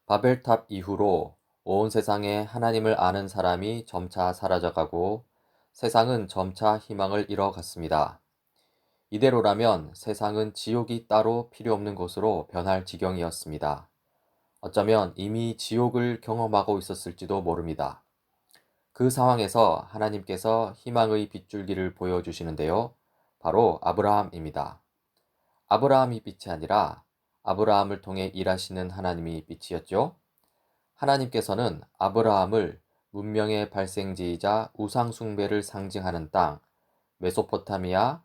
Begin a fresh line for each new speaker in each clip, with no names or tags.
바벨탑 이후로 온 세상에 하나님을 아는 사람이 점차 사라져가고 세상은 점차 희망을 잃어갔습니다. 이대로라면 세상은 지옥이 따로 필요 없는 곳으로 변할 지경이었습니다. 어쩌면 이미 지옥을 경험하고 있었을지도 모릅니다. 그 상황에서 하나님께서 희망의 빗줄기를 보여주시는데요. 바로 아브라함입니다. 아브라함이 빛이 아니라 아브라함을 통해 일하시는 하나님이 빛이었죠. 하나님께서는 아브라함을 문명의 발생지이자 우상 숭배를 상징하는 땅, 메소포타미아,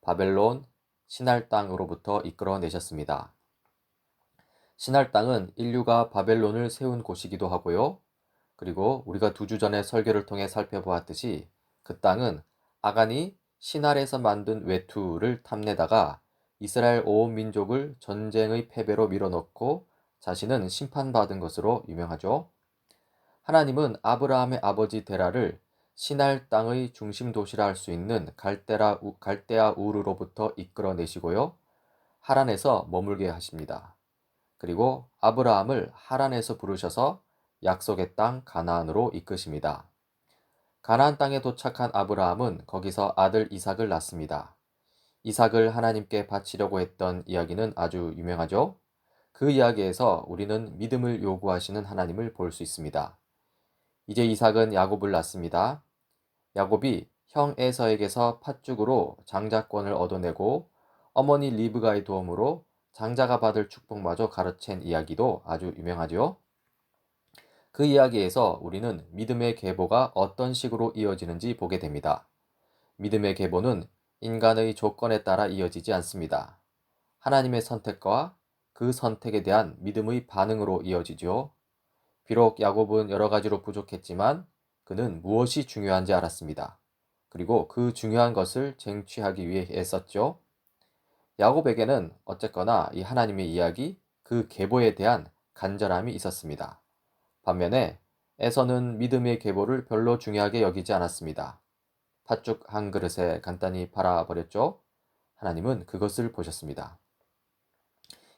바벨론, 신할 땅으로부터 이끌어내셨습니다. 신할 땅은 인류가 바벨론을 세운 곳이기도 하고요. 그리고 우리가 2주 전에 설교를 통해 살펴보았듯이 그 땅은 아간이 신할에서 만든 외투를 탐내다가 이스라엘 온 민족을 전쟁의 패배로 밀어넣고 자신은 심판받은 것으로 유명하죠. 하나님은 아브라함의 아버지 데라를 신할 땅의 중심 도시라 할 수 있는 갈대아 우르로부터 이끌어내시고요. 하란에서 머물게 하십니다. 그리고 아브라함을 하란에서 부르셔서 약속의 땅 가나안으로 이끄십니다. 가나안 땅에 도착한 아브라함은 거기서 아들 이삭을 낳습니다. 이삭을 하나님께 바치려고 했던 이야기는 아주 유명하죠. 그 이야기에서 우리는 믿음을 요구하시는 하나님을 볼 수 있습니다. 이제 이삭은 야곱을 낳습니다. 야곱이 형 에서에게서 팥죽으로 장자권을 얻어내고 어머니 리브가의 도움으로 장자가 받을 축복마저 가르친 이야기도 아주 유명하죠. 그 이야기에서 우리는 믿음의 계보가 어떤 식으로 이어지는지 보게 됩니다. 믿음의 계보는 인간의 조건에 따라 이어지지 않습니다. 하나님의 선택과 그 선택에 대한 믿음의 반응으로 이어지죠. 비록 야곱은 여러 가지로 부족했지만 그는 무엇이 중요한지 알았습니다. 그리고 그 중요한 것을 쟁취하기 위해 애썼죠. 야곱에게는 어쨌거나 이 하나님의 이야기, 그 계보에 대한 간절함이 있었습니다. 반면에 에서는 믿음의 계보를 별로 중요하게 여기지 않았습니다. 팥죽 한 그릇에 간단히 팔아버렸죠. 하나님은 그것을 보셨습니다.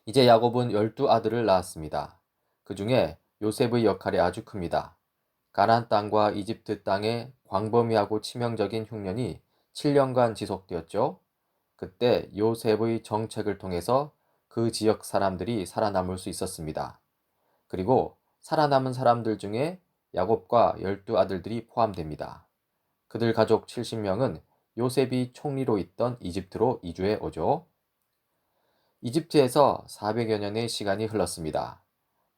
이제 야곱은 12아들을 낳았습니다. 그 중에 요셉의 역할이 아주 큽니다. 가나안 땅과 이집트 땅의 광범위하고 치명적인 흉년이 7년간 지속되었죠. 그때 요셉의 정책을 통해서 그 지역 사람들이 살아남을 수 있었습니다. 그리고 살아남은 사람들 중에 야곱과 12아들들이 포함됩니다. 그들 가족 70명은 요셉이 총리로 있던 이집트로 이주해 오죠. 이집트에서 400여 년의 시간이 흘렀습니다.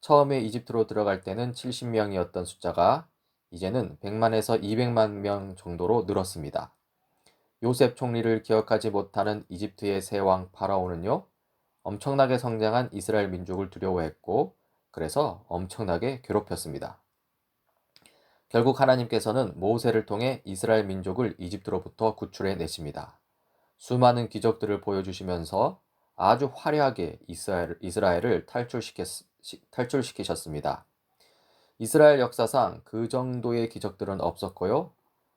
처음에 이집트로 들어갈 때는 70명이었던 숫자가 이제는 100만에서 200만 명 정도로 늘었습니다. 요셉 총리를 기억하지 못하는 이집트의 새 왕 파라오는요, 엄청나게 성장한 이스라엘 민족을 두려워했고, 그래서 엄청나게 괴롭혔습니다. 결국 하나님께서는 모세를 통해 이스라엘 민족을 이집트로부터 구출해 내십니다. 수많은 기적들을 보여주시면서 아주 화려하게 이스라엘을 탈출시키셨습니다. 이스라엘 역사상 그 정도의 기적들은 없었고요.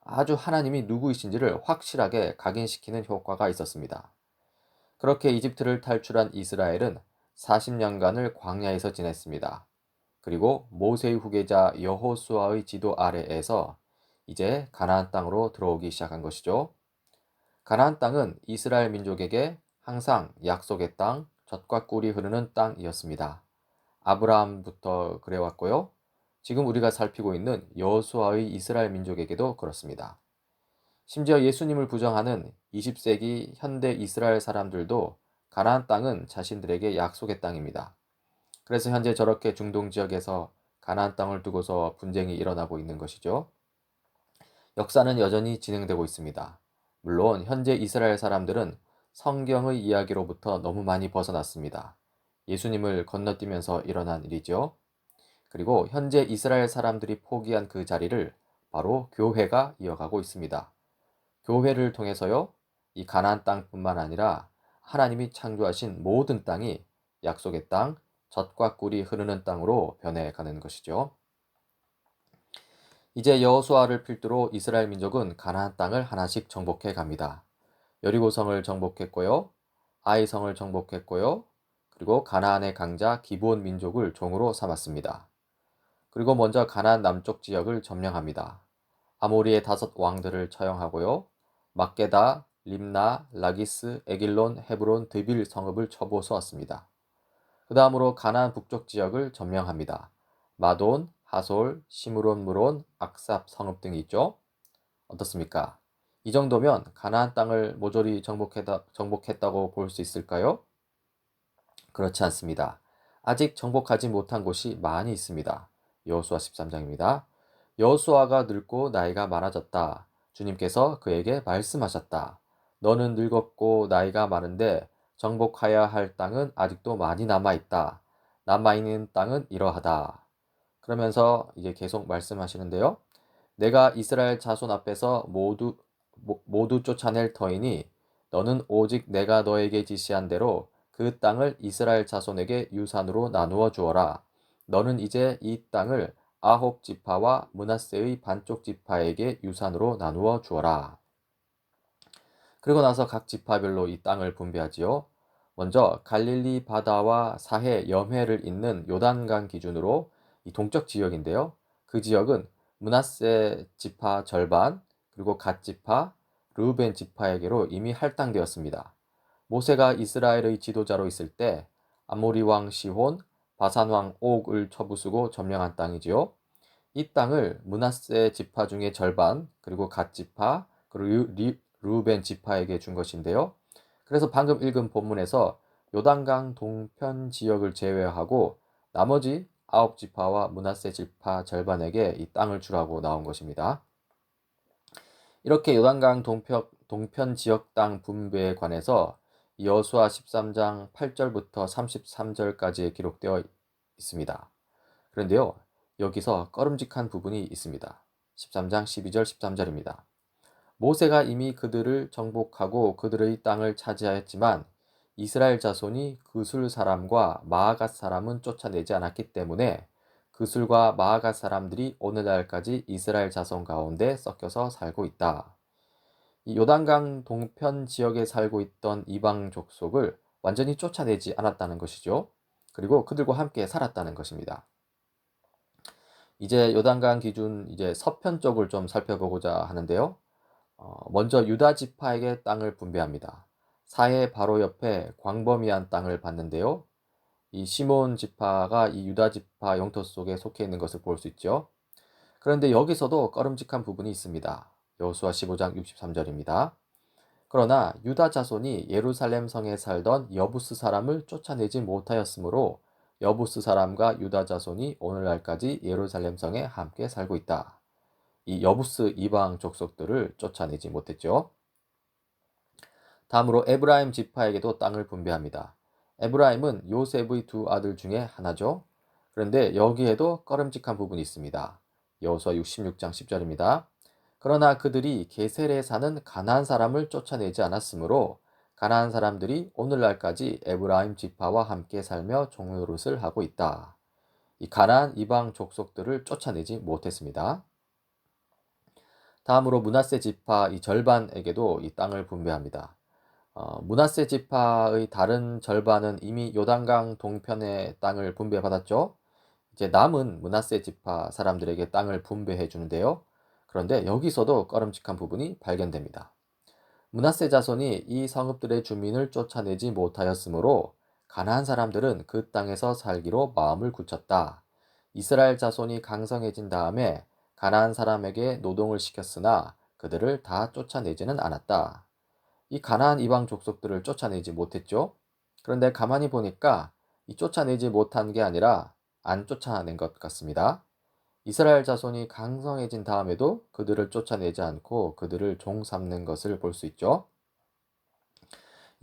아주 하나님이 누구이신지를 확실하게 각인시키는 효과가 있었습니다. 그렇게 이집트를 탈출한 이스라엘은 40년간을 광야에서 지냈습니다. 그리고 모세의 후계자 여호수아의 지도 아래에서 이제 가나안 땅으로 들어오기 시작한 것이죠. 가나안 땅은 이스라엘 민족에게 항상 약속의 땅, 젖과 꿀이 흐르는 땅이었습니다. 아브라함부터 그래왔고요. 지금 우리가 살피고 있는 여호수아의 이스라엘 민족에게도 그렇습니다. 심지어 예수님을 부정하는 20세기 현대 이스라엘 사람들도 가나안 땅은 자신들에게 약속의 땅입니다. 그래서 현재 저렇게 중동 지역에서 가나안 땅을 두고서 분쟁이 일어나고 있는 것이죠. 역사는 여전히 진행되고 있습니다. 물론 현재 이스라엘 사람들은 성경의 이야기로부터 너무 많이 벗어났습니다. 예수님을 건너뛰면서 일어난 일이죠. 그리고 현재 이스라엘 사람들이 포기한 그 자리를 바로 교회가 이어가고 있습니다. 교회를 통해서요, 이 가나안 땅뿐만 아니라 하나님이 창조하신 모든 땅이 약속의 땅, 젖과 꿀이 흐르는 땅으로 변해가는 것이죠. 이제 여호수아를 필두로 이스라엘 민족은 가나안 땅을 하나씩 정복해 갑니다. 여리고성을 정복했고요. 아이성을 정복했고요. 그리고 가나안의 강자 기브온 민족을 종으로 삼았습니다. 그리고 먼저 가나안 남쪽 지역을 점령합니다. 아모리의 5왕들을 처형하고요. 막게다, 림나, 라기스, 에길론, 헤브론, 드빌 성읍을 쳐부어 쏘았습니다. 그 다음으로 가나안 북쪽 지역을 점령합니다. 마돈, 하솔, 시므론, 무론, 악삽 성읍 등이 있죠. 어떻습니까? 이 정도면 가나안 땅을 모조리 정복했다고 볼 수 있을까요? 그렇지 않습니다. 아직 정복하지 못한 곳이 많이 있습니다. 여호수아 13장입니다. 여호수아가 늙고 나이가 많아졌다. 주님께서 그에게 말씀하셨다. 너는 늙었고 나이가 많은데 정복하여야 할 땅은 아직도 많이 남아 있다. 남아 있는 땅은 이러하다. 그러면서 이제 계속 말씀하시는데요. 내가 이스라엘 자손 앞에서 모두 쫓아낼 터이니 너는 오직 내가 너에게 지시한 대로 그 땅을 이스라엘 자손에게 유산으로 나누어 주어라. 너는 이제 이 땅을 아홉 지파와 므낫세의 반쪽 지파에게 유산으로 나누어 주어라. 그리고 나서 각 지파별로 이 땅을 분배하지요. 먼저 갈릴리 바다와 사해 염해를 잇는 요단강 기준으로 이 동쪽 지역인데요. 그 지역은 므낫세 지파 절반, 그리고 갓 지파, 르우벤 지파에게로 이미 할당되었습니다. 모세가 이스라엘의 지도자로 있을 때 아모리 왕 시혼, 바산 왕 옥을 쳐부수고 점령한 땅이지요. 이 땅을 므낫세 지파 중의 절반, 그리고 갓 지파, 그리고 르우벤 지파에게 준 것인데요. 그래서 방금 읽은 본문에서 요단강 동편 지역을 제외하고 나머지 9지파와 므낫세 지파 절반에게 이 땅을 주라고 나온 것입니다. 이렇게 요단강 동편 지역 땅 분배에 관해서 여호수아 13장 8절부터 33절까지에 기록되어 있습니다. 그런데요, 여기서 꺼름직한 부분이 있습니다. 13장 12절 13절입니다. 모세가 이미 그들을 정복하고 그들의 땅을 차지하였지만 이스라엘 자손이 그술 사람과 마아갓 사람은 쫓아내지 않았기 때문에 그술과 마아갓 사람들이 오늘날까지 이스라엘 자손 가운데 섞여서 살고 있다. 이 요단강 동편 지역에 살고 있던 이방 족속을 완전히 쫓아내지 않았다는 것이죠. 그리고 그들과 함께 살았다는 것입니다. 이제 요단강 기준 이제 서편 쪽을 좀 살펴보고자 하는데요. 먼저 유다 지파에게 땅을 분배합니다. 사해 바로 옆에 광범위한 땅을 받는데요. 이 시몬 지파가 이 유다 지파 영토 속에 속해 있는 것을 볼 수 있죠. 그런데 여기서도 꺼름직한 부분이 있습니다. 여호수아 15장 63절입니다. 그러나 유다 자손이 예루살렘 성에 살던 여부스 사람을 쫓아내지 못하였으므로 여부스 사람과 유다 자손이 오늘날까지 예루살렘 성에 함께 살고 있다. 이 여부스 이방 족속들을 쫓아내지 못했죠. 다음으로 에브라임 지파에게도 땅을 분배합니다. 에브라임은 요셉의 두 아들 중에 하나죠. 그런데 여기에도 꺼름직한 부분이 있습니다. 여호수아 66장 10절입니다. 그러나 그들이 게셀에 사는 가나안 사람을 쫓아내지 않았으므로 가나안 사람들이 오늘날까지 에브라임 지파와 함께 살며 종노릇을 하고 있다. 이 가나안 이방 족속들을 쫓아내지 못했습니다. 다음으로 므낫세 지파 이 절반에게도 이 땅을 분배합니다. 므낫세 지파의 다른 절반은 이미 요단강 동편의 땅을 분배받았죠. 이제 남은 므낫세 지파 사람들에게 땅을 분배해 주는데요. 그런데 여기서도 꺼름직한 부분이 발견됩니다. 므낫세 자손이 이 성읍들의 주민을 쫓아내지 못하였으므로 가나안 사람들은 그 땅에서 살기로 마음을 굳혔다. 이스라엘 자손이 강성해진 다음에 가나안 사람에게 노동을 시켰으나 그들을 다 쫓아내지는 않았다. 이 가나안 이방 족속들을 쫓아내지 못했죠. 그런데 가만히 보니까 이 쫓아내지 못한 게 아니라 안 쫓아낸 것 같습니다. 이스라엘 자손이 강성해진 다음에도 그들을 쫓아내지 않고 그들을 종 삼는 것을 볼 수 있죠.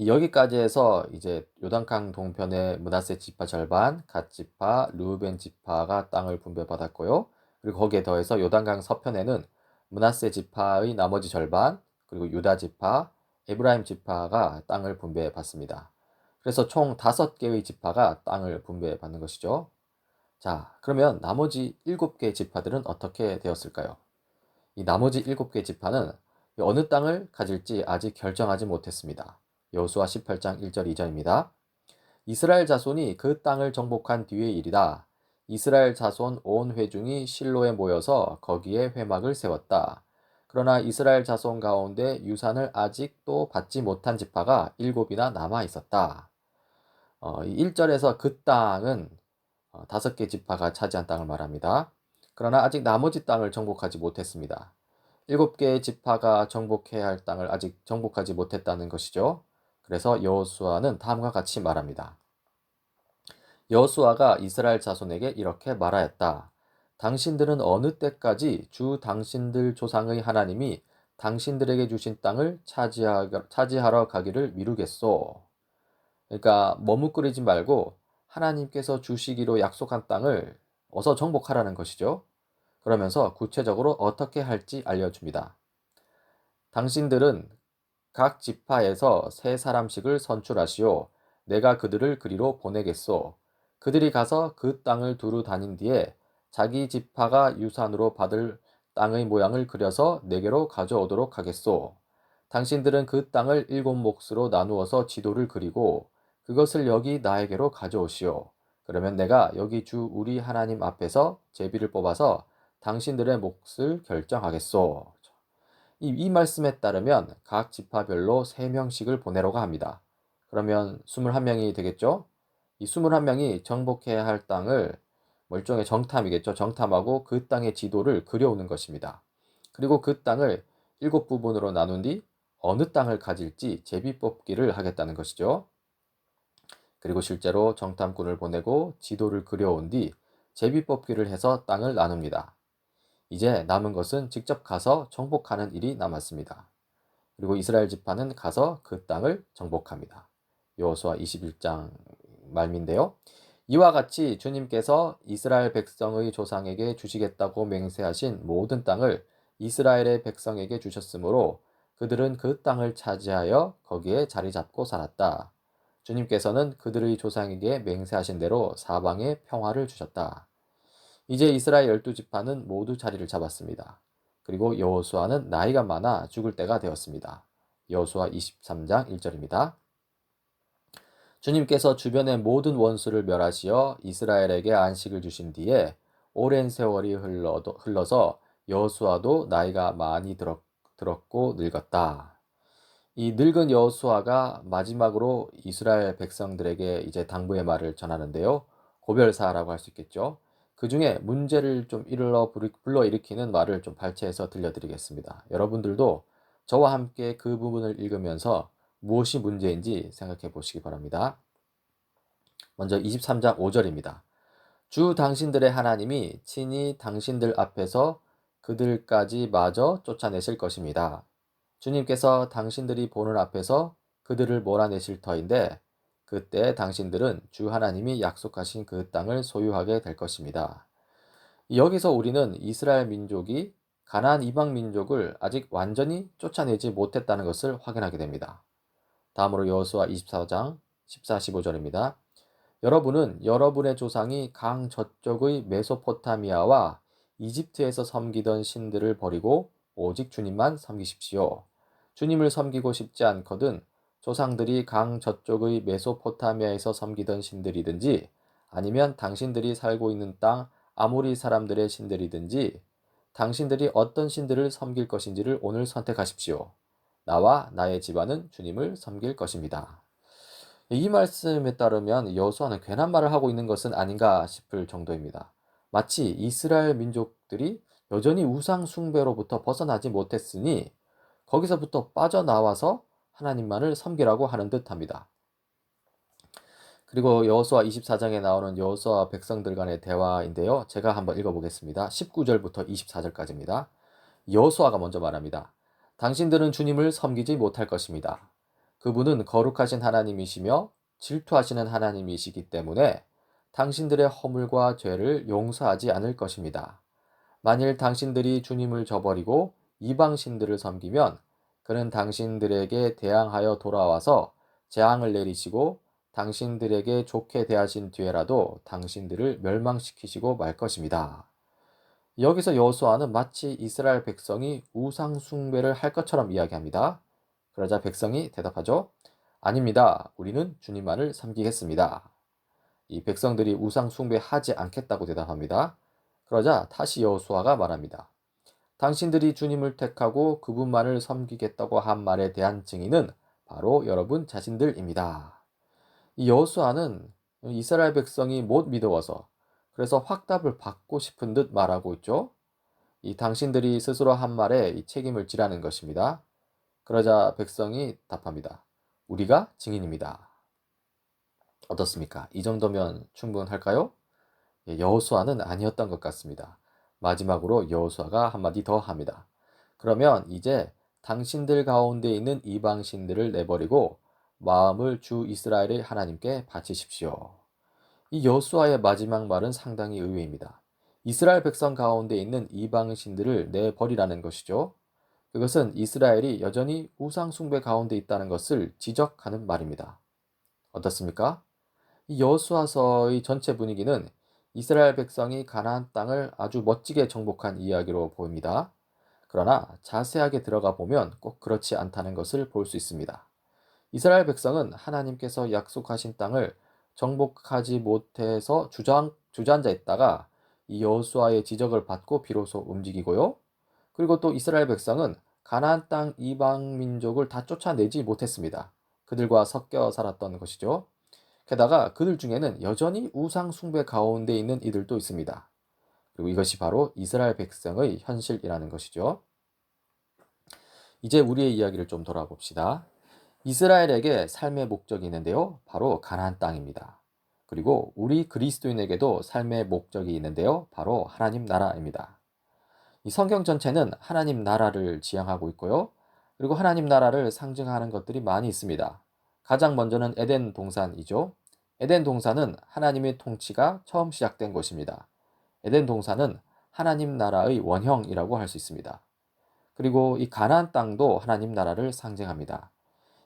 여기까지 해서 이제 요단강 동편의 므낫세 지파 절반, 갓 지파, 르우벤 지파가 땅을 분배받았고요. 그리고 거기에 더해서 요단강 서편에는 므낫세 지파의 나머지 절반, 그리고 유다 지파, 에브라임 지파가 땅을 분배받습니다. 그래서 총 5개의 지파가 땅을 분배받는 것이죠. 자, 그러면 나머지 7개 지파들은 어떻게 되었을까요? 이 나머지 7개 지파는 어느 땅을 가질지 아직 결정하지 못했습니다. 여호수아 18장 1절 2절입니다. 이스라엘 자손이 그 땅을 정복한 뒤의 일이다. 이스라엘 자손 온 회중이 실로에 모여서 거기에 회막을 세웠다. 그러나 이스라엘 자손 가운데 유산을 아직도 받지 못한 지파가 7이나 남아 있었다. 이 1절에서 그 땅은 5개 지파가 차지한 땅을 말합니다. 그러나 아직 나머지 땅을 정복하지 못했습니다. 7개의 지파가 정복해야 할 땅을 아직 정복하지 못했다는 것이죠. 그래서 여호수아는 다음과 같이 말합니다. 여호수아가 이스라엘 자손에게 이렇게 말하였다. 당신들은 어느 때까지 주 당신들 조상의 하나님이 당신들에게 주신 땅을 차지하러 가기를 미루겠소. 그러니까 머뭇거리지 말고 하나님께서 주시기로 약속한 땅을 어서 정복하라는 것이죠. 그러면서 구체적으로 어떻게 할지 알려줍니다. 당신들은 각 지파에서 3사람씩을 선출하시오. 내가 그들을 그리로 보내겠소. 그들이 가서 그 땅을 두루 다닌 뒤에 자기 지파가 유산으로 받을 땅의 모양을 그려서 내게로 가져오도록 하겠소. 당신들은 그 땅을 7몫으로 나누어서 지도를 그리고 그것을 여기 나에게로 가져오시오. 그러면 내가 여기 주 우리 하나님 앞에서 제비를 뽑아서 당신들의 몫을 결정하겠소. 이 말씀에 따르면 각 지파별로 3명씩을 보내라고 합니다. 그러면 21명이 되겠죠? 이 21명이 정복해야 할 땅을 일종의 정탐이겠죠. 정탐하고 그 땅의 지도를 그려오는 것입니다. 그리고 그 땅을 7부분으로 나눈 뒤 어느 땅을 가질지 제비 뽑기를 하겠다는 것이죠. 그리고 실제로 정탐꾼을 보내고 지도를 그려온 뒤 제비 뽑기를 해서 땅을 나눕니다. 이제 남은 것은 직접 가서 정복하는 일이 남았습니다. 그리고 이스라엘 지파는 가서 그 땅을 정복합니다. 여호수아 21장 말미인데요. 이와 같이 주님께서 이스라엘 백성의 조상에게 주시겠다고 맹세하신 모든 땅을 이스라엘의 백성에게 주셨으므로 그들은 그 땅을 차지하여 거기에 자리 잡고 살았다. 주님께서는 그들의 조상에게 맹세하신 대로 사방에 평화를 주셨다. 이제 이스라엘 12지파는 모두 자리를 잡았습니다. 그리고 여호수아는 나이가 많아 죽을 때가 되었습니다. 여호수아 23장 1절입니다. 주님께서 주변의 모든 원수를 멸하시어 이스라엘에게 안식을 주신 뒤에 오랜 세월이 흘러서 여호수아도 나이가 많이 들었고 늙었다. 이 늙은 여호수아가 마지막으로 이스라엘 백성들에게 이제 당부의 말을 전하는데요. 고별사라고 할 수 있겠죠. 그 중에 문제를 좀 불러일으키는 말을 좀 발췌해서 들려드리겠습니다. 여러분들도 저와 함께 그 부분을 읽으면서 무엇이 문제인지 생각해 보시기 바랍니다. 먼저 23장 5절입니다. 주 당신들의 하나님이 친히 당신들 앞에서 그들까지 마저 쫓아내실 것입니다. 주님께서 당신들이 보는 앞에서 그들을 몰아내실 터인데 그때 당신들은 주 하나님이 약속하신 그 땅을 소유하게 될 것입니다. 여기서 우리는 이스라엘 민족이 가나안 이방 민족을 아직 완전히 쫓아내지 못했다는 것을 확인하게 됩니다. 다음으로 여호수아 24장 14, 15절입니다. 여러분은 여러분의 조상이 강 저쪽의 메소포타미아와 이집트에서 섬기던 신들을 버리고 오직 주님만 섬기십시오. 주님을 섬기고 싶지 않거든 조상들이 강 저쪽의 메소포타미아에서 섬기던 신들이든지 아니면 당신들이 살고 있는 땅 아모리 사람들의 신들이든지 당신들이 어떤 신들을 섬길 것인지를 오늘 선택하십시오. 나와 나의 집안은 주님을 섬길 것입니다. 이 말씀에 따르면 여호수아는 괜한 말을 하고 있는 것은 아닌가 싶을 정도입니다. 마치 이스라엘 민족들이 여전히 우상 숭배로부터 벗어나지 못했으니 거기서부터 빠져나와서 하나님만을 섬기라고 하는 듯합니다. 그리고 여호수아 24장에 나오는 여호수아 백성들 간의 대화인데요. 제가 한번 읽어보겠습니다. 19절부터 24절까지입니다. 여호수아가 먼저 말합니다. 당신들은 주님을 섬기지 못할 것입니다. 그분은 거룩하신 하나님이시며 질투하시는 하나님이시기 때문에 당신들의 허물과 죄를 용서하지 않을 것입니다. 만일 당신들이 주님을 저버리고 이방신들을 섬기면 그는 당신들에게 대항하여 돌아와서 재앙을 내리시고 당신들에게 좋게 대하신 뒤에라도 당신들을 멸망시키시고 말 것입니다. 여기서 여호수아는 마치 이스라엘 백성이 우상 숭배를 할 것처럼 이야기합니다. 그러자 백성이 대답하죠. 아닙니다. 우리는 주님만을 섬기겠습니다. 이 백성들이 우상 숭배하지 않겠다고 대답합니다. 그러자 다시 여호수아가 말합니다. 당신들이 주님을 택하고 그분만을 섬기겠다고 한 말에 대한 증인은 바로 여러분 자신들입니다. 이 여호수아는 이스라엘 백성이 못 믿어와서 그래서 확답을 받고 싶은 듯 말하고 있죠. 이 당신들이 스스로 한 말에 이 책임을 지라는 것입니다. 그러자 백성이 답합니다. 우리가 증인입니다. 어떻습니까? 이 정도면 충분할까요? 여호수아는 아니었던 것 같습니다. 마지막으로 여호수아가 한마디 더 합니다. 그러면 이제 당신들 가운데 있는 이방신들을 내버리고 마음을 주 이스라엘의 하나님께 바치십시오. 이 여호수아의 마지막 말은 상당히 의외입니다. 이스라엘 백성 가운데 있는 이방신들을 내버리라는 것이죠. 그것은 이스라엘이 여전히 우상 숭배 가운데 있다는 것을 지적하는 말입니다. 어떻습니까? 이 여호수아서의 전체 분위기는 이스라엘 백성이 가나안 땅을 아주 멋지게 정복한 이야기로 보입니다. 그러나 자세하게 들어가 보면 꼭 그렇지 않다는 것을 볼 수 있습니다. 이스라엘 백성은 하나님께서 약속하신 땅을 정복하지 못해서 주저앉아 있다가 이 여호수아의 지적을 받고 비로소 움직이고요. 그리고 또 이스라엘 백성은 가나안 땅 이방 민족을 다 쫓아내지 못했습니다. 그들과 섞여 살았던 것이죠. 게다가 그들 중에는 여전히 우상 숭배 가운데 있는 이들도 있습니다. 그리고 이것이 바로 이스라엘 백성의 현실이라는 것이죠. 이제 우리의 이야기를 좀 돌아봅시다. 이스라엘에게 삶의 목적이 있는데요. 바로 가나안 땅입니다. 그리고 우리 그리스도인에게도 삶의 목적이 있는데요. 바로 하나님 나라입니다. 이 성경 전체는 하나님 나라를 지향하고 있고요. 그리고 하나님 나라를 상징하는 것들이 많이 있습니다. 가장 먼저는 에덴 동산이죠. 에덴 동산은 하나님의 통치가 처음 시작된 곳입니다. 에덴 동산은 하나님 나라의 원형이라고 할 수 있습니다. 그리고 이 가나안 땅도 하나님 나라를 상징합니다.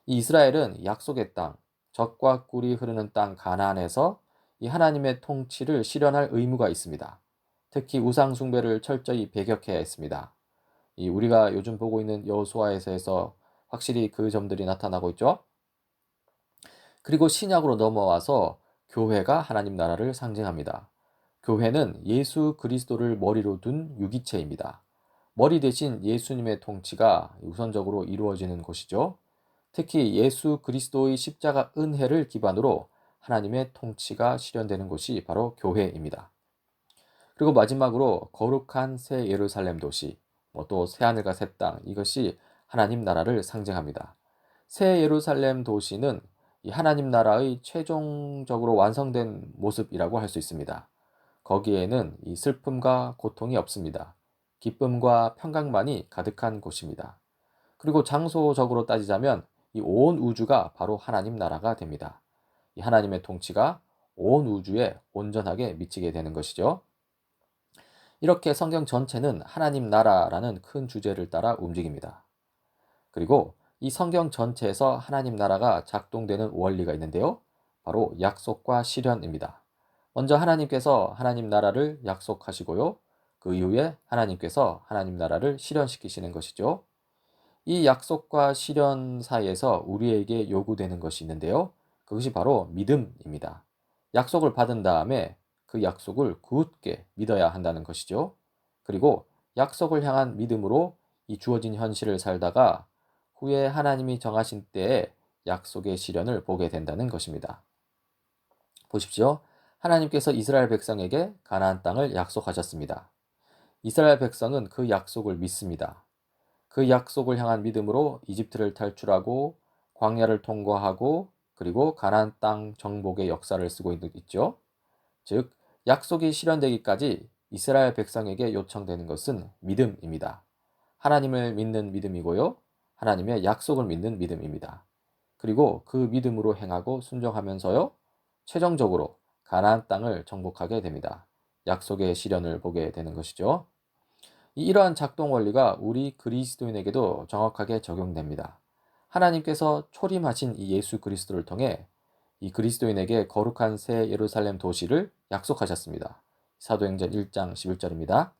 이 이스라엘은 약속의 땅, 젖과 꿀이 흐르는 땅 가나안에서 이 하나님의 통치를 실현할 의무가 있습니다. 특히 우상 숭배를 철저히 배격해야 했습니다. 이 우리가 요즘 보고 있는 여호수아에서 확실히 그 점들이 나타나고 있죠. 그리고 신약으로 넘어와서 교회가 하나님 나라를 상징합니다. 교회는 예수 그리스도를 머리로 둔 유기체입니다. 머리 대신 예수님의 통치가 우선적으로 이루어지는 곳이죠. 특히 예수 그리스도의 십자가 은혜를 기반으로 하나님의 통치가 실현되는 곳이 바로 교회입니다. 그리고 마지막으로 거룩한 새 예루살렘 도시, 또 새하늘과 새 땅, 이것이 하나님 나라를 상징합니다. 새 예루살렘 도시는 이 하나님 나라의 최종적으로 완성된 모습이라고 할 수 있습니다. 거기에는 이 슬픔과 고통이 없습니다. 기쁨과 평강만이 가득한 곳입니다. 그리고 장소적으로 따지자면 이 온 우주가 바로 하나님 나라가 됩니다. 이 하나님의 통치가 온 우주에 온전하게 미치게 되는 것이죠. 이렇게 성경 전체는 하나님 나라라는 큰 주제를 따라 움직입니다. 그리고 이 성경 전체에서 하나님 나라가 작동되는 원리가 있는데요. 바로 약속과 실현입니다. 먼저 하나님께서 하나님 나라를 약속하시고요. 그 이후에 하나님께서 하나님 나라를 실현시키시는 것이죠. 이 약속과 실현 사이에서 우리에게 요구되는 것이 있는데요. 그것이 바로 믿음입니다. 약속을 받은 다음에 그 약속을 굳게 믿어야 한다는 것이죠. 그리고 약속을 향한 믿음으로 이 주어진 현실을 살다가 후에 하나님이 정하신 때에 약속의 실현을 보게 된다는 것입니다. 보십시오. 하나님께서 이스라엘 백성에게 가나안 땅을 약속하셨습니다. 이스라엘 백성은 그 약속을 믿습니다. 그 약속을 향한 믿음으로 이집트를 탈출하고 광야를 통과하고 그리고 가나안 땅 정복의 역사를 쓰고 있죠. 즉 약속이 실현되기까지 이스라엘 백성에게 요청되는 것은 믿음입니다. 하나님을 믿는 믿음이고요. 하나님의 약속을 믿는 믿음입니다. 그리고 그 믿음으로 행하고 순종하면서요. 최종적으로 가나안 땅을 정복하게 됩니다. 약속의 실현을 보게 되는 것이죠. 이러한 작동 원리가 우리 그리스도인에게도 정확하게 적용됩니다. 하나님께서 초림하신 이 예수 그리스도를 통해 이 그리스도인에게 거룩한 새 예루살렘 도시를 약속하셨습니다. 사도행전 1장 11절입니다.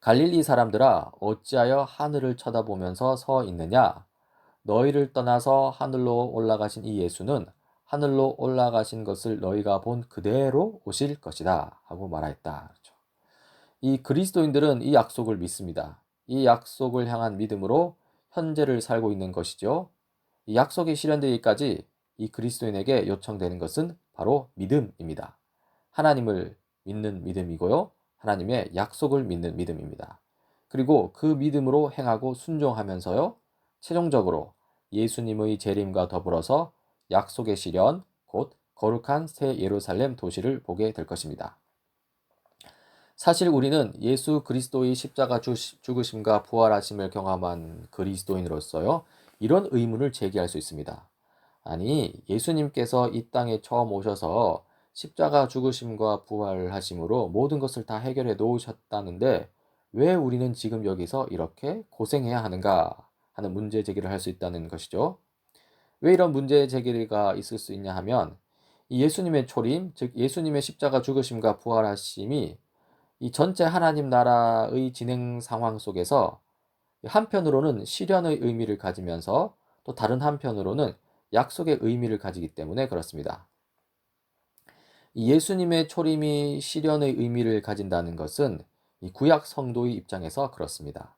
갈릴리 사람들아 어찌하여 하늘을 쳐다보면서 서 있느냐? 너희를 떠나서 하늘로 올라가신 이 예수는 하늘로 올라가신 것을 너희가 본 그대로 오실 것이다 하고 말하였다. 그렇죠. 이 그리스도인들은 이 약속을 믿습니다. 이 약속을 향한 믿음으로 현재를 살고 있는 것이죠. 이 약속이 실현되기까지 이 그리스도인에게 요청되는 것은 바로 믿음입니다. 하나님을 믿는 믿음이고요. 하나님의 약속을 믿는 믿음입니다. 그리고 그 믿음으로 행하고 순종하면서요. 최종적으로 예수님의 재림과 더불어서 약속의 실현, 곧 거룩한 새 예루살렘 도시를 보게 될 것입니다. 사실 우리는 예수 그리스도의 십자가 죽으심과 부활하심을 경험한 그리스도인으로서요. 이런 의문을 제기할 수 있습니다. 아니, 예수님께서 이 땅에 처음 오셔서 십자가 죽으심과 부활하심으로 모든 것을 다 해결해 놓으셨다는데 왜 우리는 지금 여기서 이렇게 고생해야 하는가 하는 문제 제기를 할 수 있다는 것이죠. 왜 이런 문제 제기가 있을 수 있냐 하면 이 예수님의 초림, 즉 예수님의 십자가 죽으심과 부활하심이 이 전체 하나님 나라의 진행 상황 속에서 한편으로는 실현의 의미를 가지면서 또 다른 한편으로는 약속의 의미를 가지기 때문에 그렇습니다. 이 예수님의 초림이 실현의 의미를 가진다는 것은 이 구약 성도의 입장에서 그렇습니다.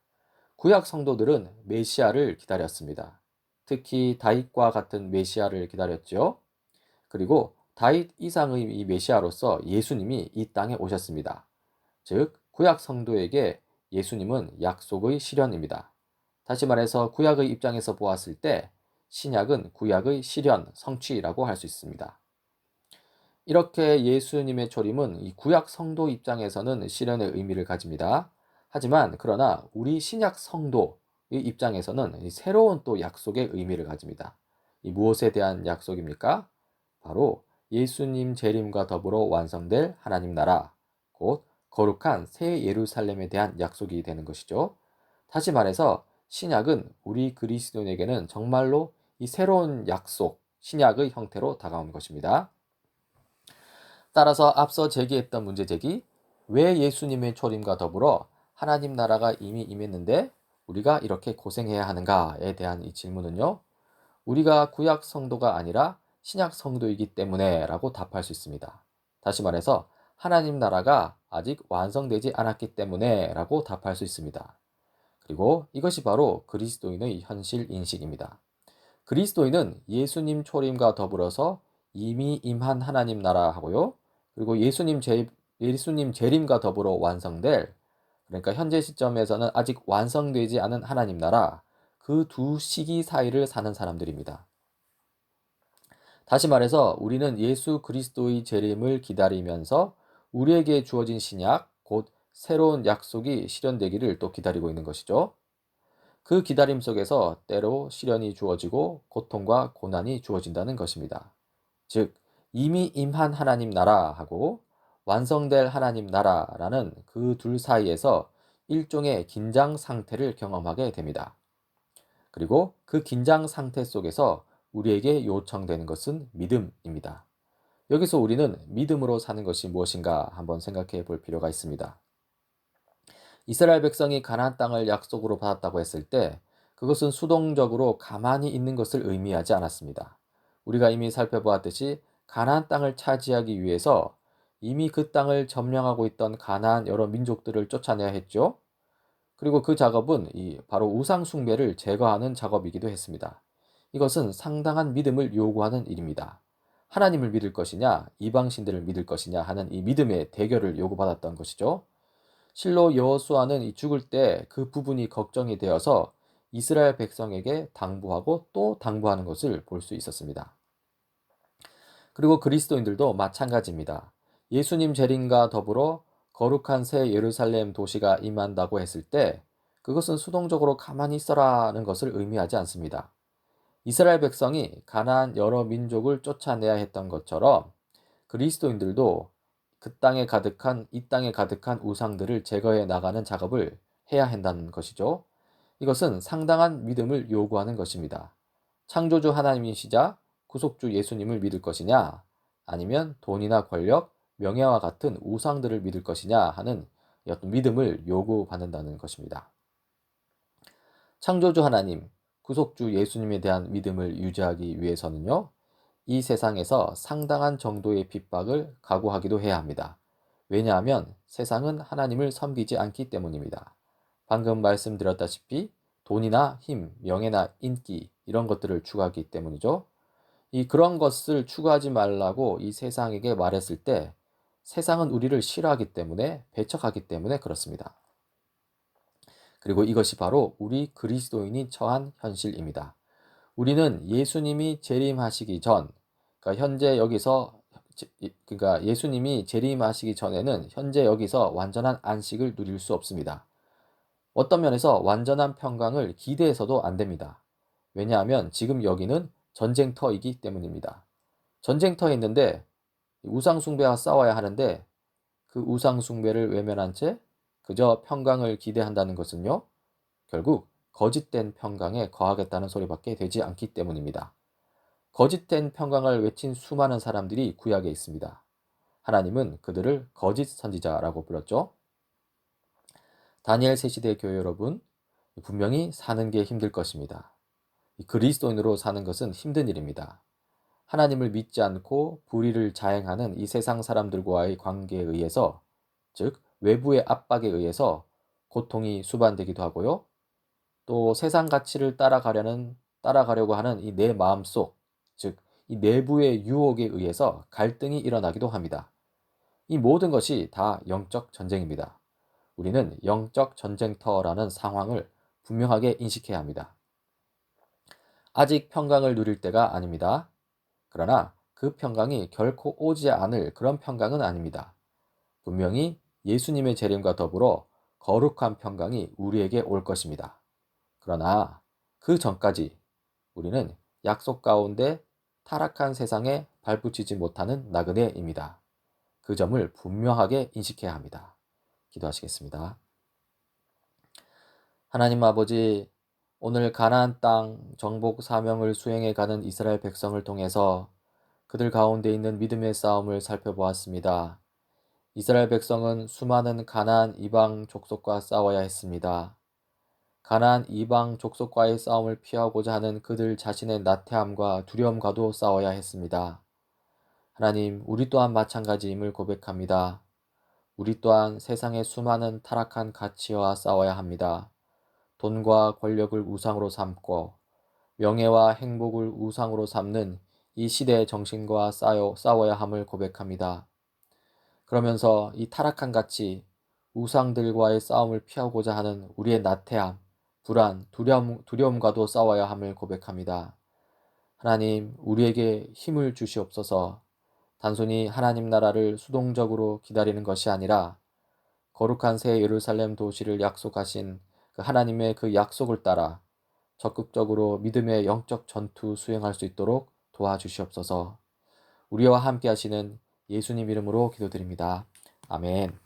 구약 성도들은 메시아를 기다렸습니다. 특히 다윗과 같은 메시아를 기다렸죠. 그리고 다윗 이상의 이 메시아로서 예수님이 이 땅에 오셨습니다. 즉, 구약 성도에게 예수님은 약속의 실현입니다. 다시 말해서 구약의 입장에서 보았을 때 신약은 구약의 실현, 성취라고 할 수 있습니다. 이렇게 예수님의 초림은 이 구약 성도 입장에서는 실현의 의미를 가집니다. 하지만 그러나 우리 신약 성도의 입장에서는 이 새로운 또 약속의 의미를 가집니다. 이 무엇에 대한 약속입니까? 바로 예수님 재림과 더불어 완성될 하나님 나라, 곧 거룩한 새 예루살렘에 대한 약속이 되는 것이죠. 다시 말해서 신약은 우리 그리스도인에게는 정말로 이 새로운 약속, 신약의 형태로 다가온 것입니다. 따라서 앞서 제기했던 문제 제기, 왜 예수님의 초림과 더불어 하나님 나라가 이미 임했는데 우리가 이렇게 고생해야 하는가에 대한 이 질문은요, 우리가 구약 성도가 아니라 신약 성도이기 때문에 라고 답할 수 있습니다. 다시 말해서 하나님 나라가 아직 완성되지 않았기 때문에 라고 답할 수 있습니다. 그리고 이것이 바로 그리스도인의 현실 인식입니다. 그리스도인은 예수님 초림과 더불어서 이미 임한 하나님 나라 하고요. 그리고 예수님 재림과 더불어 완성될, 그러니까 현재 시점에서는 아직 완성되지 않은 하나님 나라, 그 두 시기 사이를 사는 사람들입니다. 다시 말해서 우리는 예수 그리스도의 재림을 기다리면서 우리에게 주어진 신약, 곧 새로운 약속이 실현되기를 또 기다리고 있는 것이죠. 그 기다림 속에서 때로 시련이 주어지고 고통과 고난이 주어진다는 것입니다. 즉, 이미 임한 하나님 나라하고 완성될 하나님 나라라는 그 둘 사이에서 일종의 긴장 상태를 경험하게 됩니다. 그리고 그 긴장 상태 속에서 우리에게 요청되는 것은 믿음입니다. 여기서 우리는 믿음으로 사는 것이 무엇인가 한번 생각해 볼 필요가 있습니다. 이스라엘 백성이 가나안 땅을 약속으로 받았다고 했을 때 그것은 수동적으로 가만히 있는 것을 의미하지 않았습니다. 우리가 이미 살펴보았듯이 가나안 땅을 차지하기 위해서 이미 그 땅을 점령하고 있던 가나안 여러 민족들을 쫓아내야 했죠. 그리고 그 작업은 바로 우상 숭배를 제거하는 작업이기도 했습니다. 이것은 상당한 믿음을 요구하는 일입니다. 하나님을 믿을 것이냐, 이방신들을 믿을 것이냐 하는 이 믿음의 대결을 요구받았던 것이죠. 실로 여호수아는 죽을 때 그 부분이 걱정이 되어서 이스라엘 백성에게 당부하고 또 당부하는 것을 볼 수 있었습니다. 그리고 그리스도인들도 마찬가지입니다. 예수님 재림과 더불어 거룩한 새 예루살렘 도시가 임한다고 했을 때 그것은 수동적으로 가만히 있어라는 것을 의미하지 않습니다. 이스라엘 백성이 가나안 여러 민족을 쫓아내야 했던 것처럼 그리스도인들도 이 땅에 가득한 우상들을 제거해 나가는 작업을 해야 한다는 것이죠. 이것은 상당한 믿음을 요구하는 것입니다. 창조주 하나님이시자 구속주 예수님을 믿을 것이냐, 아니면 돈이나 권력, 명예와 같은 우상들을 믿을 것이냐 하는 어떤 믿음을 요구받는다는 것입니다. 창조주 하나님, 구속주 예수님에 대한 믿음을 유지하기 위해서는요, 이 세상에서 상당한 정도의 핍박을 각오하기도 해야 합니다. 왜냐하면 세상은 하나님을 섬기지 않기 때문입니다. 방금 말씀드렸다시피 돈이나 힘, 명예나 인기 이런 것들을 추구하기 때문이죠. 그런 것을 추구하지 말라고 이 세상에게 말했을 때 세상은 우리를 싫어하기 때문에 배척하기 때문에 그렇습니다. 그리고 이것이 바로 우리 그리스도인이 처한 현실입니다. 우리는 예수님이 재림하시기 전, 그러니까 현재 여기서 그러니까 예수님이 재림하시기 전에는 현재 여기서 완전한 안식을 누릴 수 없습니다. 어떤 면에서 완전한 평강을 기대해서도 안 됩니다. 왜냐하면 지금 여기는 전쟁터이기 때문입니다. 전쟁터에 있는데 우상숭배와 싸워야 하는데 그 우상숭배를 외면한 채 그저 평강을 기대한다는 것은요, 결국 거짓된 평강에 거하겠다는 소리밖에 되지 않기 때문입니다. 거짓된 평강을 외친 수많은 사람들이 구약에 있습니다. 하나님은 그들을 거짓 선지자라고 불렀죠. 다니엘 새 시대 교회 여러분, 분명히 사는 게 힘들 것입니다. 그리스도인으로 사는 것은 힘든 일입니다. 하나님을 믿지 않고 불의를 자행하는 이 세상 사람들과의 관계에 의해서, 즉 외부의 압박에 의해서 고통이 수반되기도 하고요. 또 세상 가치를 따라가려고 하는 이 내 마음속, 즉 이 내부의 유혹에 의해서 갈등이 일어나기도 합니다. 이 모든 것이 다 영적 전쟁입니다. 우리는 영적 전쟁터라는 상황을 분명하게 인식해야 합니다. 아직 평강을 누릴 때가 아닙니다. 그러나 그 평강이 결코 오지 않을 그런 평강은 아닙니다. 분명히 예수님의 재림과 더불어 거룩한 평강이 우리에게 올 것입니다. 그러나 그 전까지 우리는 약속 가운데 타락한 세상에 발붙이지 못하는 나그네입니다. 그 점을 분명하게 인식해야 합니다. 기도하시겠습니다. 하나님 아버지, 오늘 가나안 땅 정복 사명을 수행해 가는 이스라엘 백성을 통해서 그들 가운데 있는 믿음의 싸움을 살펴보았습니다. 이스라엘 백성은 수많은 가나안 이방 족속과 싸워야 했습니다. 가나안 이방 족속과의 싸움을 피하고자 하는 그들 자신의 나태함과 두려움과도 싸워야 했습니다. 하나님, 우리 또한 마찬가지임을 고백합니다. 우리 또한 세상의 수많은 타락한 가치와 싸워야 합니다. 돈과 권력을 우상으로 삼고 명예와 행복을 우상으로 삼는 이 시대의 정신과 싸워야 함을 고백합니다. 그러면서 이 타락한 가치, 우상들과의 싸움을 피하고자 하는 우리의 나태함, 불안, 두려움과도 싸워야 함을 고백합니다. 하나님, 우리에게 힘을 주시옵소서. 단순히 하나님 나라를 수동적으로 기다리는 것이 아니라 거룩한 새 예루살렘 도시를 약속하신 그 하나님의 그 약속을 따라 적극적으로 믿음의 영적 전투 수행할 수 있도록 도와주시옵소서. 우리와 함께 하시는 예수님 이름으로 기도드립니다. 아멘.